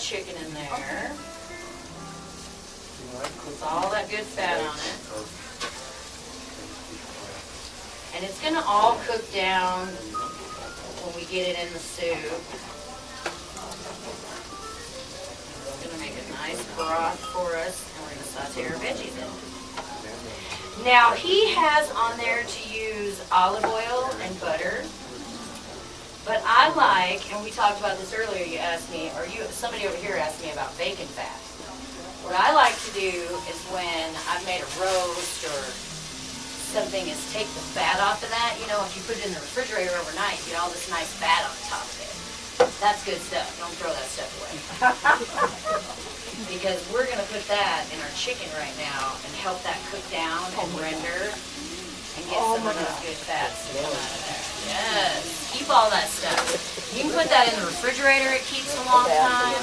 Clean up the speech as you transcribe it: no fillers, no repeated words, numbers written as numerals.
chicken in there. It's all that good fat on it. And it's gonna all cook down when we get it in the soup. It's gonna make a nice broth for us, and we're gonna saute our veggies in. Now, he has on there to use olive oil and butter, but I like, and we talked about this earlier, you asked me, or somebody over here asked me about bacon fat. What I like to do is when I've made a roast or something is take the fat off of that. You know, if you put it in the refrigerator overnight, you get all this nice fat on top of it. That's good stuff. Don't throw that stuff away. Because we're going to put that in our chicken right now and help that cook down and render and get some of those good fats to come out of there. Yes. Keep all that stuff. You can put that in the refrigerator. It keeps a long time.